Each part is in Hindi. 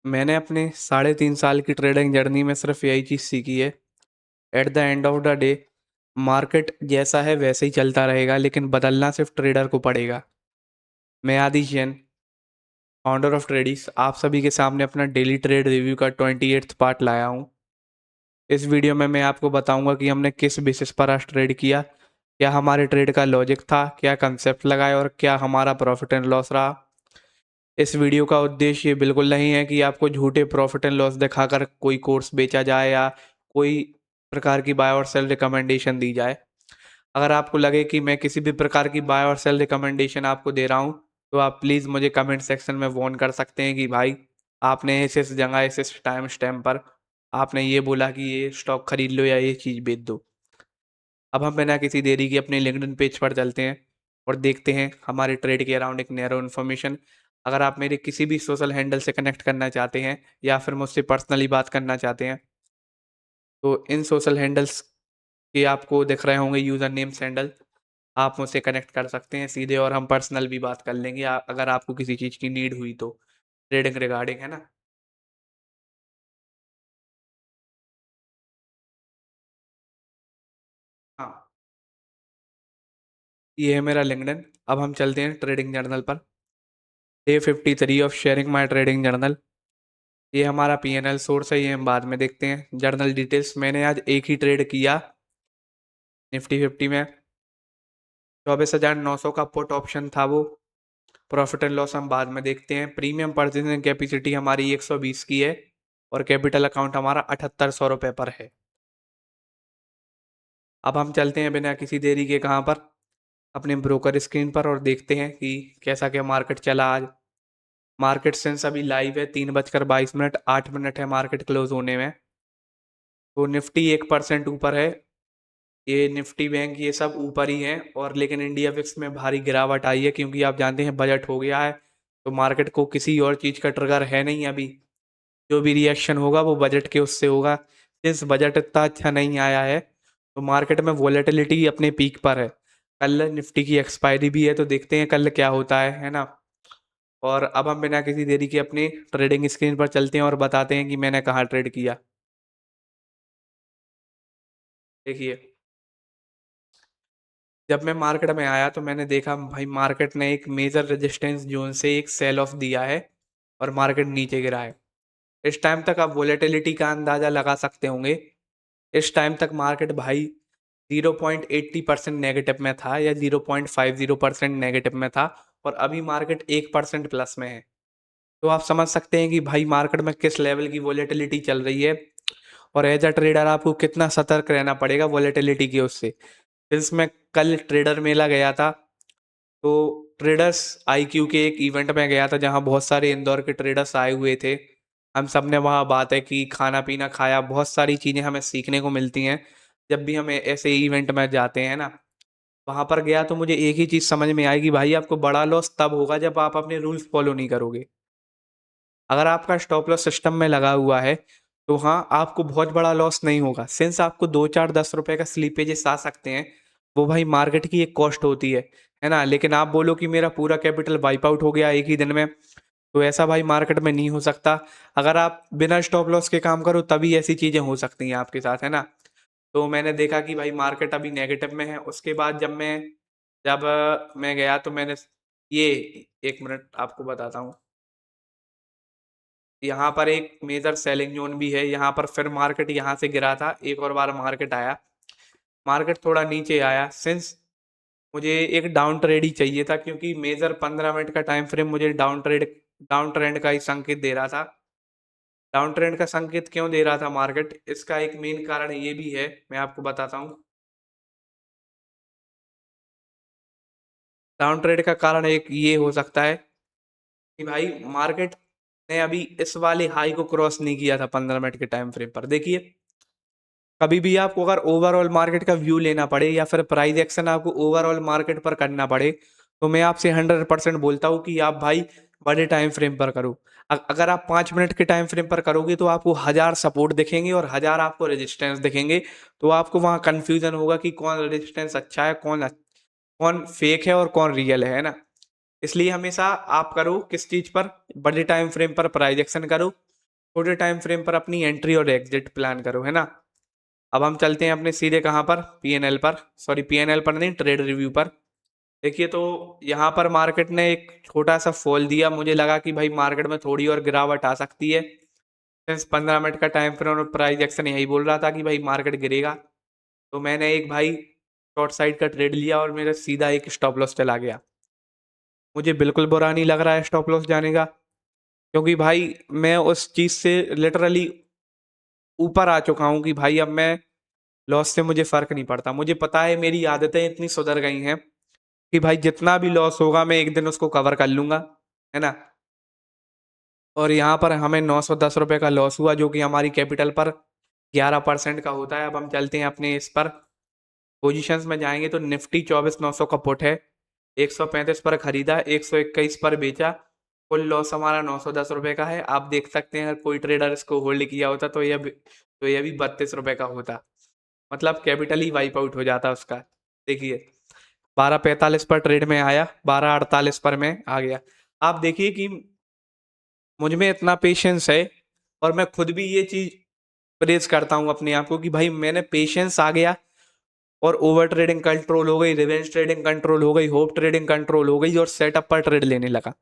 मैंने अपने 3.5 साल की ट्रेडिंग जर्नी में सिर्फ यही चीज़ सीखी है। At the end of the day market जैसा है वैसे ही चलता रहेगा, लेकिन बदलना सिर्फ ट्रेडर को पड़ेगा। मैं आदिश जैन, फाउंडर ऑफ ट्रेडिस, आप सभी के सामने अपना डेली ट्रेड रिव्यू का 28th पार्ट लाया हूँ। इस वीडियो में मैं आपको बताऊंगा कि हमने किस बेसिस पर आज ट्रेड किया, क्या हमारे ट्रेड का लॉजिक था, क्या कंसेप्ट लगाए और क्या हमारा प्रॉफिट एंड लॉस रहा। इस वीडियो का उद्देश्य ये बिल्कुल नहीं है कि आपको झूठे प्रॉफिट एंड लॉस दिखाकर कोई कोर्स बेचा जाए या कोई प्रकार की बाय और सेल रिकमेंडेशन दी जाए। अगर आपको लगे कि मैं किसी भी प्रकार की बाय और सेल रिकमेंडेशन आपको दे रहा हूँ, तो आप प्लीज़ मुझे कमेंट सेक्शन में वॉर्न कर सकते हैं कि भाई आपने इस जगह इस टाइम स्टैम्प पर आपने ये बोला कि ये स्टॉक खरीद लो या ये चीज़ बेच दो। अब हम बिना किसी देरी के अपने लिंक्डइन पेज पर चलते हैं और देखते हैं हमारे ट्रेड के अराउंड एक नैरो इन्फॉर्मेशन। अगर आप मेरे किसी भी सोशल हैंडल से कनेक्ट करना चाहते हैं या फिर मुझसे पर्सनली बात करना चाहते हैं, तो इन सोशल हैंडल्स के आपको दिख रहे होंगे यूज़र नेम्स हैंडल। आप मुझसे कनेक्ट कर सकते हैं सीधे और हम पर्सनल भी बात कर लेंगे अगर आपको किसी चीज़ की नीड हुई तो, ट्रेडिंग रिगार्डिंग, है ना। हाँ, ये है मेरा लिंक्डइन। अब हम चलते हैं ट्रेडिंग जर्नल पर। Day 53 of sharing my trading journal. ये हमारा पीएनएल सोर्स है, ये हम बाद में देखते हैं। जर्नल डिटेल्स, मैंने आज एक ही ट्रेड किया निफ्टी 50 में। 24,900 का पुट ऑप्शन था वो। प्रॉफिट एंड लॉस हम बाद में देखते हैं। प्रीमियम परचेजिंग कैपेसिटी हमारी 120 की है और कैपिटल अकाउंट हमारा 7800 रुपये पर है। अब हम चलते हैं बिना किसी देरी के कहाँ पर, अपने ब्रोकर स्क्रीन पर, और देखते हैं कि कैसा क्या मार्केट चला आज। मार्केट सेंस अभी लाइव है, 3:22, 8 मिनट है मार्केट क्लोज होने में। तो निफ्टी 1% ऊपर है। ये निफ्टी बैंक ये सब ऊपर ही हैं, और लेकिन इंडिया विक्स में भारी गिरावट आई है क्योंकि आप जानते हैं बजट हो गया है। तो मार्केट को किसी और चीज़ का ट्रिगर है नहीं अभी। जो भी रिएक्शन होगा वो बजट के उससे होगा। सिंस बजट इतना अच्छा नहीं आया है तो मार्केट में वॉलेटिलिटी अपने पीक पर है। कल निफ्टी की एक्सपायरी भी है, तो देखते हैं कल क्या होता है ना। और अब हम बिना किसी देरी के अपनी ट्रेडिंग स्क्रीन पर चलते हैं और बताते हैं कि मैंने कहाँ ट्रेड किया। देखिए, जब मैं मार्केट में आया तो मैंने देखा भाई मार्केट ने एक मेजर रेजिस्टेंस जोन से एक सेल ऑफ दिया है और मार्केट नीचे गिरा है। इस टाइम तक आप वोलेटिलिटी का अंदाज़ा लगा सकते होंगे। इस टाइम तक मार्केट भाई 0.80% नेगेटिव में था या 0.50% नेगेटिव में था, और अभी मार्केट 1% प्लस में है। तो आप समझ सकते हैं कि भाई मार्केट में किस लेवल की वोलेटिलिटी चल रही है, और एज अ ट्रेडर आपको कितना सतर्क रहना पड़ेगा वोलेटिलिटी की उससे। इसमें कल ट्रेडर मेला गया था, तो ट्रेडर्स आईक्यू के एक इवेंट में गया था जहां बहुत सारे इंदौर के ट्रेडर्स आए हुए थे। हम सब ने वहाँ बातें की, खाना पीना खाया, बहुत सारी चीज़ें हमें सीखने को मिलती हैं जब भी हम ऐसे इवेंट में जाते हैं ना। वहाँ पर गया तो मुझे एक ही चीज़ समझ में आई कि भाई आपको बड़ा लॉस तब होगा जब आप अपने रूल्स फॉलो नहीं करोगे। अगर आपका स्टॉप लॉस सिस्टम में लगा हुआ है तो हाँ, आपको बहुत बड़ा लॉस नहीं होगा। सिंस आपको 2 4 10 रुपए का स्लीपेजेस आ सकते हैं, वो भाई मार्केट की एक कॉस्ट होती है ना। लेकिन आप बोलो कि मेरा पूरा कैपिटल वाइप आउट हो गया एक ही दिन में, तो ऐसा भाई मार्केट में नहीं हो सकता। अगर आप बिना स्टॉप लॉस के काम करो तभी ऐसी चीज़ें हो सकती हैं आपके साथ, है ना। तो मैंने देखा कि भाई मार्केट अभी नेगेटिव में है। उसके बाद जब मैं गया तो मैंने ये, 1 मिनट आपको बताता हूँ। यहाँ पर एक मेजर सेलिंग जोन भी है, यहाँ पर फिर मार्केट यहाँ से गिरा था, एक और बार मार्केट आया। मार्केट थोड़ा नीचे आया सिंस मुझे एक डाउन ट्रेड ही चाहिए था, क्योंकि मेजर 15 मिनट का टाइम फ्रेम मुझे डाउन ट्रेंड का ही संकेत दे रहा था। डाउन ट्रेंड का संकेत क्यों दे रहा था मार्केट, इसका एक मेन कारण ये भी है, मैं आपको बताता हूँ। डाउन ट्रेड का कारण एक ये हो सकता है कि भाई मार्केट ने अभी इस वाले हाई को क्रॉस नहीं किया था 15 मिनट के टाइम फ्रेम पर। देखिए, कभी भी आपको अगर ओवरऑल मार्केट का व्यू लेना पड़े या फिर प्राइस एक्शन आपको ओवरऑल मार्केट पर करना पड़े, तो मैं आपसे 100% बोलता हूँ कि आप भाई बड़े टाइम फ्रेम पर करो। अगर आप 5 मिनट के टाइम फ्रेम पर करोगे तो आपको 1000 सपोर्ट दिखेंगे और 1000 आपको रेजिस्टेंस दिखेंगे। तो आपको वहाँ कंफ्यूजन होगा कि कौन रेजिस्टेंस अच्छा है, कौन फेक है और कौन रियल है ना। इसलिए हमेशा आप करो किस चीज़ पर, बड़े टाइम फ्रेम पर प्राइस एक्शन करो। छोटे टाइम फ्रेम पर अपनी एंट्री और एग्जिट प्लान करो, है ना। अब हम चलते हैं अपने सीधे कहाँ पर, पीएनएल पर, सॉरी पीएनएल पर नहीं, ट्रेड रिव्यू पर। देखिए तो यहाँ पर मार्केट ने एक छोटा सा फॉल दिया, मुझे लगा कि भाई मार्केट में थोड़ी और गिरावट आ सकती है, सिंस 15 मिनट का टाइम फ्रेम और प्राइस एक्शन यही बोल रहा था कि भाई मार्केट गिरेगा। तो मैंने एक भाई शॉर्ट साइड का ट्रेड लिया और मेरा सीधा एक स्टॉप लॉस चला गया। मुझे बिल्कुल बुरा नहीं लग रहा है स्टॉप लॉस जाने का, क्योंकि भाई मैं उस चीज़ से लिटरली ऊपर आ चुका हूँ कि भाई अब मैं लॉस से मुझे फर्क नहीं पड़ता। मुझे पता है मेरी आदतें इतनी सुधर गई हैं कि भाई जितना भी लॉस होगा मैं एक दिन उसको कवर कर लूंगा, है ना। और यहाँ पर हमें 910 रुपये का लॉस हुआ, जो कि हमारी कैपिटल पर 11% का होता है। अब हम चलते हैं अपने इस पर पोजीशंस में जाएंगे तो निफ्टी 24,900 का पुट है, 135 पर खरीदा, 121 पर बेचा, कुल लॉस हमारा 910 रुपये का है। आप देख सकते हैं अगर कोई ट्रेडर इसको होल्ड किया होता तो यह भी 32 रुपये का होता, मतलब कैपिटल ही वाइप आउट हो जाता उसका। देखिए 12:45 पर ट्रेड में आया, 12:48 पर मैं आ गया। आप देखिए कि मुझ में इतना पेशेंस है, और मैं खुद भी ये चीज प्रेज करता हूँ अपने आप को कि भाई मैंने पेशेंस आ गया, और ओवर ट्रेडिंग कंट्रोल हो गई, रिवेंज ट्रेडिंग कंट्रोल हो गई, होप ट्रेडिंग कंट्रोल हो गई, और सेटअप पर ट्रेड लेने लगा।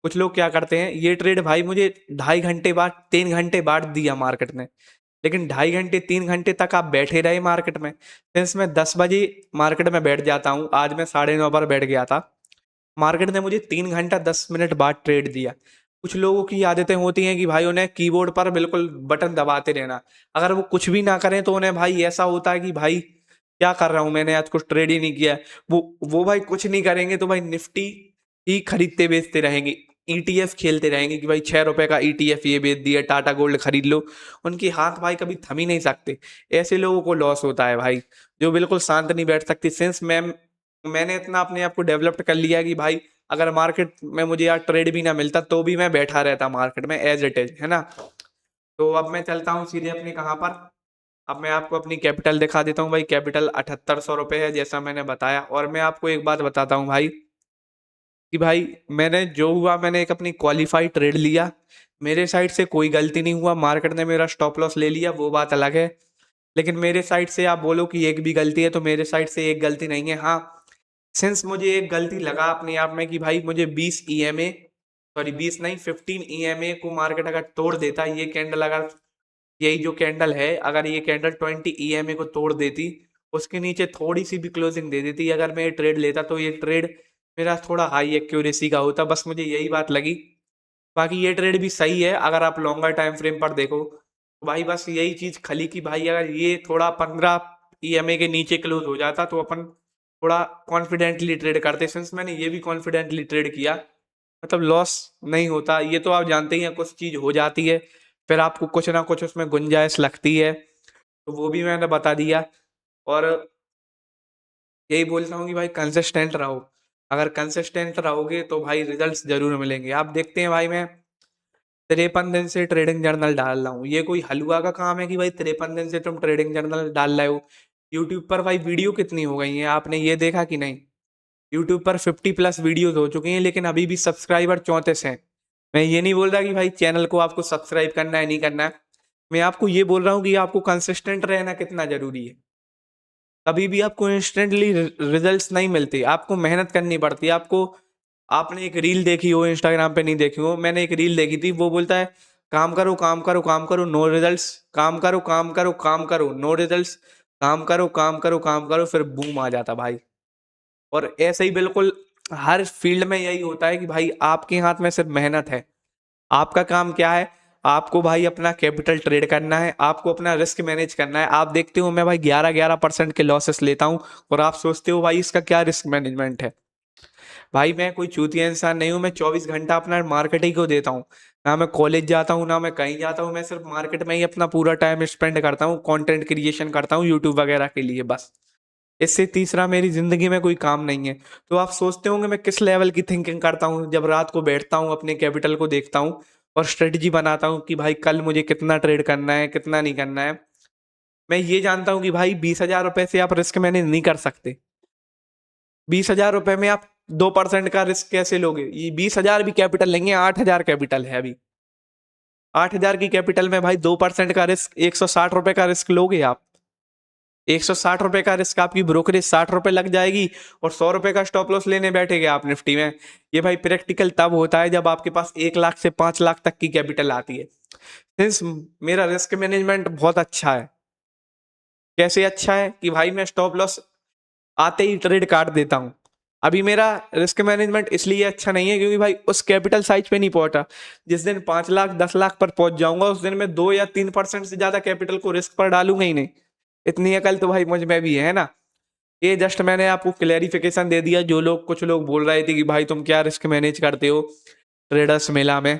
कुछ लोग क्या करते हैं, ये ट्रेड भाई मुझे 2.5 घंटे बाद, 3 घंटे बाद दिया मार्केट ने, लेकिन 2.5 घंटे 3 घंटे तक आप बैठे रहे मार्केट में। सिंस मैं 10 बजे मार्केट में बैठ जाता हूँ, आज मैं 9:30 पर बैठ गया था, मार्केट ने मुझे 3 घंटा 10 मिनट बाद ट्रेड दिया। कुछ लोगों की आदतें होती हैं कि भाई उन्हें कीबोर्ड पर बिल्कुल बटन दबाते रहना, अगर वो कुछ भी ना करें तो उन्हें भाई ऐसा होता है कि भाई क्या कर रहा हूं, मैंने आज कुछ ट्रेड ही नहीं किया। वो भाई कुछ नहीं करेंगे तो भाई निफ्टी ही खरीदते बेचते रहेंगे, ईटीएफ खेलते रहेंगे कि भाई 6 रुपए का ईटीएफ ये बेच दिया, टाटा गोल्ड खरीद लो। उनके हाथ भाई कभी थम ही नहीं सकते। ऐसे लोगों को लॉस होता है भाई, जो बिल्कुल शांत नहीं बैठ सकती। सिंस मैंने इतना अपने आप को डेवलप्ड कर लिया कि भाई अगर मार्केट में मुझे यार ट्रेड भी ना मिलता तो भी मैं बैठा रहता मार्केट में एज इट इज, है ना। तो अब मैं चलता हूँ सीधे अपने कहाँ पर, अब मैं आपको अपनी कैपिटल दिखा देता हूँ भाई। कैपिटल 7800 रुपये है जैसा मैंने बताया। और मैं आपको एक बात बताता हूँ भाई कि भाई मैंने जो हुआ, मैंने एक अपनी क्वालिफाइड ट्रेड लिया, मेरे साइड से कोई गलती नहीं हुआ, मार्केट ने मेरा स्टॉप लॉस ले लिया, वो बात अलग है। लेकिन मेरे साइड से आप बोलो कि एक भी गलती है, तो मेरे साइड से एक गलती नहीं है। हाँ, सिंस मुझे एक गलती लगा अपने आप में कि भाई मुझे 20 ईएमए, सॉरी 20 नहीं 15 ईएमए को मार्केट अगर तोड़ देता, ये कैंडल अगर, यही जो कैंडल है, अगर ये कैंडल 20 ईएमए को तोड़ देती, उसके नीचे थोड़ी सी भी क्लोजिंग दे देती, अगर मैं ये ट्रेड लेता तो ये ट्रेड मेरा थोड़ा हाई एक्यूरेसी का होता। बस मुझे यही बात लगी। बाकी ये ट्रेड भी सही है अगर आप लॉन्गर टाइम फ्रेम पर देखो, तो भाई बस यही चीज खली कि भाई अगर ये थोड़ा 15 ईएमए के नीचे क्लोज हो जाता तो अपन थोड़ा कॉन्फिडेंटली ट्रेड करते। सिंस मैंने ये भी कॉन्फिडेंटली ट्रेड किया, मतलब लॉस नहीं होता। ये तो आप जानते ही हैं, कुछ चीज हो जाती है फिर आपको कुछ ना कुछ उसमें गुंजाइश लगती है, तो वो भी मैंने बता दिया। और यही बोलता हूँ कि भाई कंसिस्टेंट रहो, अगर कंसिस्टेंट रहोगे तो भाई रिजल्ट्स जरूर मिलेंगे। आप देखते हैं भाई मैं 53 दिन से ट्रेडिंग जर्नल डाल रहा हूँ, ये कोई हलवा का काम है कि भाई 53 दिन से तुम ट्रेडिंग जर्नल डाल रहे हो। यूट्यूब पर भाई वीडियो कितनी हो गई हैं, आपने ये देखा कि नहीं। यूट्यूब पर 50+ वीडियोस हो चुकी हैं, लेकिन अभी भी सब्सक्राइबर 34 हैं। मैं ये नहीं बोल रहा कि भाई चैनल को आपको सब्सक्राइब करना है नहीं करना है, मैं आपको ये बोल रहा हूँ कि आपको कंसिस्टेंट रहना कितना जरूरी है। कभी भी आपको इंस्टेंटली रिजल्ट्स नहीं मिलते, आपको मेहनत करनी पड़ती है। आपने एक रील देखी हो, इंस्टाग्राम पे नहीं देखी हो, मैंने एक रील देखी थी, वो बोलता है काम करो काम करो काम करो नो रिजल्ट्स, काम करो काम करो काम करो नो रिजल्ट्स, काम करो काम करो काम करो फिर बूम आ जाता भाई। और ऐसे ही बिल्कुल हर फील्ड में यही होता है कि भाई आपके हाथ में सिर्फ मेहनत है। आपका काम क्या है, आपको भाई अपना कैपिटल ट्रेड करना है, आपको अपना रिस्क मैनेज करना है। आप देखते हो मैं भाई 11-11% के लॉसेस लेता हूँ, और आप सोचते हो भाई इसका क्या रिस्क मैनेजमेंट है। भाई मैं कोई चूतिया इंसान नहीं हूँ, मैं 24 घंटा अपना मार्केट ही को देता हूँ। ना मैं कॉलेज जाता हूँ ना मैं कहीं जाता हूँ, मैं सिर्फ मार्केट में ही अपना पूरा टाइम स्पेंड करता हूँ, कंटेंट क्रिएशन करता हूँ यूट्यूब वगैरह के लिए बस। इससे तीसरा मेरी जिंदगी में कोई काम नहीं है। तो आप सोचते होंगे मैं किस लेवल की थिंकिंग करता हूँ, जब रात को बैठता हूँ अपने कैपिटल को देखता हूँ और स्ट्रेटजी बनाता हूँ कि भाई कल मुझे कितना ट्रेड करना है कितना नहीं करना है। मैं ये जानता हूँ कि भाई 20,000 रुपए से आप रिस्क मैनेज नहीं कर सकते। 20,000 रुपए में आप 2% का रिस्क कैसे लोगे। ये 20,000 भी कैपिटल लेंगे, 8,000 कैपिटल है अभी। 8,000 की कैपिटल में भाई 2% का रिस्क, 160 रुपए का रिस्क लोगे आप। 160 रुपए का रिस्क, आपकी ब्रोकरेज 60 रुपए लग जाएगी और 100 रुपए का स्टॉप लॉस लेने बैठेगे आप निफ्टी में। ये भाई प्रैक्टिकल तब होता है जब आपके पास 1 लाख से 5 लाख तक की कैपिटल आती है। सिंस मेरा रिस्क मैनेजमेंट बहुत अच्छा है। कैसे अच्छा है कि भाई मैं स्टॉप लॉस आते ही ट्रेड काट देता हूँ। अभी मेरा रिस्क मैनेजमेंट इसलिए अच्छा नहीं है क्योंकि भाई उस कैपिटल साइज पे नहीं पहुंचा। जिस दिन 5 लाख 10 लाख पर पहुंच जाऊंगा उस दिन मैं 2 या 3% से ज्यादा कैपिटल को रिस्क पर डालूंगा ही नहीं। इतनी अकल तो भाई मुझ में भी है ना। ये जस्ट मैंने आपको क्लेरिफिकेशन दे दिया। जो लोग, कुछ लोग बोल रहे थे कि भाई तुम क्या रिस्क मैनेज करते हो ट्रेडर्स मेला में,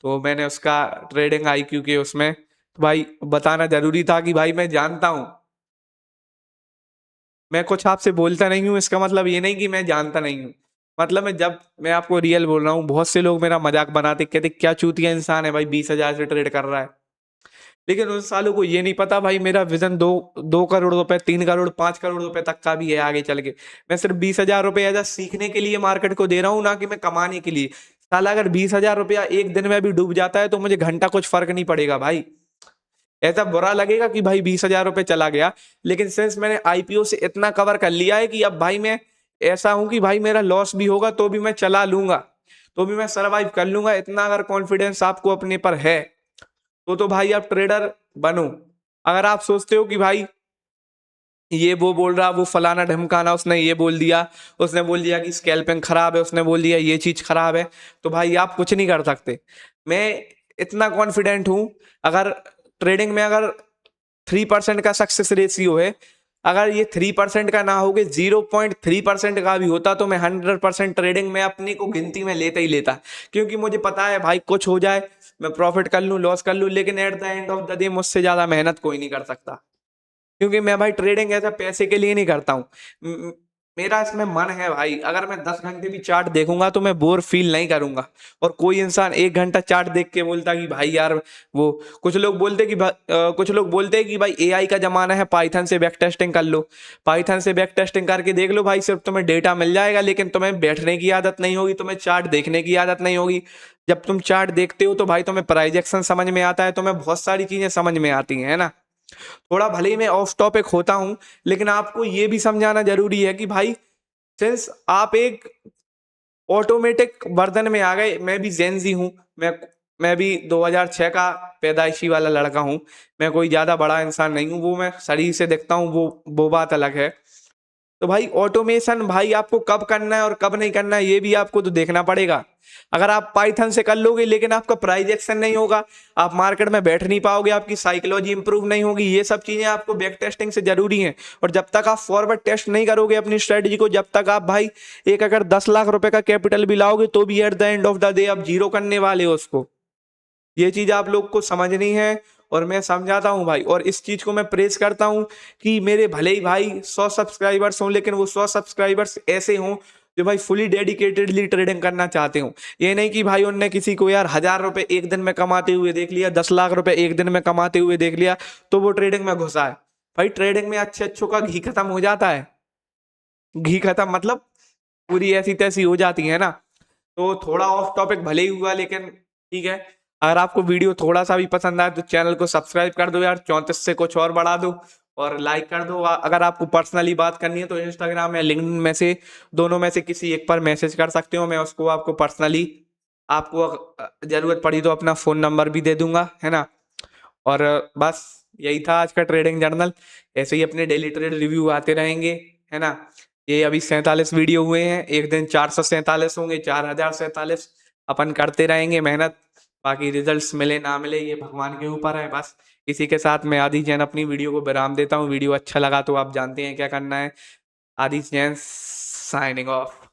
तो मैंने उसका ट्रेडिंग आईक्यू के उसमें तो भाई बताना जरूरी था कि भाई मैं जानता हूँ। मैं कुछ आपसे बोलता नहीं हूँ इसका मतलब ये नहीं कि मैं जानता नहीं हूँ। मतलब मैं आपको रियल बोल रहा हूँ। बहुत से लोग मेरा मजाक बनाते, कहते क्या चूतिया इंसान है भाई 20,000 से ट्रेड कर रहा है। लेकिन उन सालों को ये नहीं पता भाई मेरा विजन 2 करोड़ रुपए, 3 करोड़, 5 करोड़ रुपए तक का भी है आगे चल के। मैं सिर्फ 20,000 रुपया ऐसा सीखने के लिए मार्केट को दे रहा हूँ, ना कि मैं कमाने के लिए। साला अगर 20,000 रुपया एक दिन में भी डूब जाता है तो मुझे घंटा कुछ फर्क नहीं पड़ेगा भाई। ऐसा बुरा लगेगा कि भाई 20,000 रुपये चला गया, लेकिन सिंस मैंने आईपीओ से इतना कवर कर लिया है कि अब भाई मैं ऐसा हूं कि भाई मेरा लॉस भी होगा तो भी मैं चला लूंगा, तो भी मैं सरवाइव कर लूंगा। इतना अगर कॉन्फिडेंस आपको अपने पर है तो भाई आप ट्रेडर बनो। अगर आप सोचते हो कि भाई ये वो बोल रहा, वो फलाना ढमकाना, उसने ये बोल दिया, उसने बोल दिया कि स्कैल्पिंग खराब है, उसने बोल दिया ये चीज खराब है, तो भाई आप कुछ नहीं कर सकते। मैं इतना कॉन्फिडेंट हूं, अगर ट्रेडिंग में अगर 3% का सक्सेस रेशियो है, अगर ये 3% का ना होगे 0.3% का भी होता तो मैं 100% ट्रेडिंग में अपनी को गिनती में लेता ही लेता। क्योंकि मुझे पता है भाई कुछ हो जाए, मैं प्रॉफिट कर लूं, लॉस कर लूं, लेकिन at the end of the day मुझसे ज्यादा मेहनत कोई नहीं कर सकता। क्योंकि मैं भाई ट्रेडिंग ऐसा पैसे के लिए नहीं करता हूँ। मेरा इसमें मन है भाई। अगर मैं 10 घंटे भी चार्ट देखूंगा तो मैं बोर फील नहीं करूंगा। और कोई इंसान 1 घंटा चार्ट देख के बोलता कि भाई यार वो, कुछ लोग बोलते कि कुछ लोग बोलते हैं कि भाई एआई का जमाना है, पाइथन से बैक टेस्टिंग कर लो। पाइथन से बैक टेस्टिंग करके देख लो भाई, सिर्फ तुम्हें डेटा मिल जाएगा, लेकिन तुम्हें बैठने की आदत नहीं होगी, तुम्हें चार्ट देखने की आदत नहीं होगी। जब तुम चार्ट देखते हो तो भाई तुम्हें प्राइजेक्शन समझ में आता है, तुम्हें बहुत सारी चीजें समझ में आती हैं, है ना। थोड़ा भले ही मैं ऑफ टॉपिक होता हूं, लेकिन आपको यह भी समझाना जरूरी है कि भाई सिंस आप एक ऑटोमेटिक वर्जन में आ गए। मैं भी जेनजी हूं। मैं भी 2006 का पैदाइशी वाला लड़का हूं। मैं कोई ज्यादा बड़ा इंसान नहीं हूं। वो मैं शरीर से देखता हूं, वो बात अलग है। तो भाई ऑटोमेशन भाई आपको कब करना है और कब नहीं करना है ये भी आपको तो देखना पड़ेगा। अगर आप पाइथन से कर लोगे लेकिन आपका प्राइस एक्शन नहीं होगा, आप मार्केट में बैठ नहीं पाओगे, आपकी साइकोलॉजी इंप्रूव नहीं होगी, ये सब चीजें आपको बैक टेस्टिंग से जरूरी हैं। और जब तक आप फॉरवर्ड टेस्ट नहीं करोगे अपनी स्ट्रेटजी को, जब तक आप भाई एक अगर 10 लाख रुपए का कैपिटल भी लाओगे तो भी at the end of the day आप जीरो करने वाले हो उसको। ये चीज आप लोग को समझनी है और मैं समझाता हूँ भाई। और इस चीज को मैं प्रेस करता हूँ कि मेरे भले ही भाई 100 सब्सक्राइबर्स हों, लेकिन वो 100 सब्सक्राइबर्स ऐसे हों जो भाई फुली डेडिकेटेडली ट्रेडिंग करना चाहते हो। ये नहीं कि भाई उनने किसी को यार 1,000 रुपए एक दिन में कमाते हुए देख लिया, 10 लाख रुपए एक दिन में कमाते हुए देख लिया, तो वो ट्रेडिंग में घुसा है। भाई ट्रेडिंग में अच्छे अच्छों का घी खत्म हो जाता है। घी खत्म मतलब पूरी ऐसी तैसी हो जाती है ना। तो थोड़ा ऑफ टॉपिक भले ही हुआ, लेकिन ठीक है। अगर आपको वीडियो थोड़ा सा भी पसंद आए तो चैनल को सब्सक्राइब कर दो यार, 34 से कुछ और बढ़ा दो और लाइक कर दो। अगर आपको पर्सनली बात करनी है तो इंस्टाग्राम या लिंक्डइन में से दोनों में से किसी एक पर मैसेज कर सकते हो। मैं उसको आपको पर्सनली, आपको जरूरत पड़ी तो अपना फोन नंबर भी दे दूंगा, है ना। और बस यही था आज का ट्रेडिंग जर्नल। ऐसे ही अपने डेली ट्रेड रिव्यू आते रहेंगे, है ना। ये अभी 47 वीडियो हुए हैं, एक दिन 447 होंगे, 4,047। अपन करते रहेंगे मेहनत। बाकी रिजल्ट्स मिले ना मिले ये भगवान के ऊपर है। बस इसी के साथ मैं आदित्य जैन अपनी वीडियो को विराम देता हूँ। वीडियो अच्छा लगा तो आप जानते हैं क्या करना है। Aditya Jain signing off.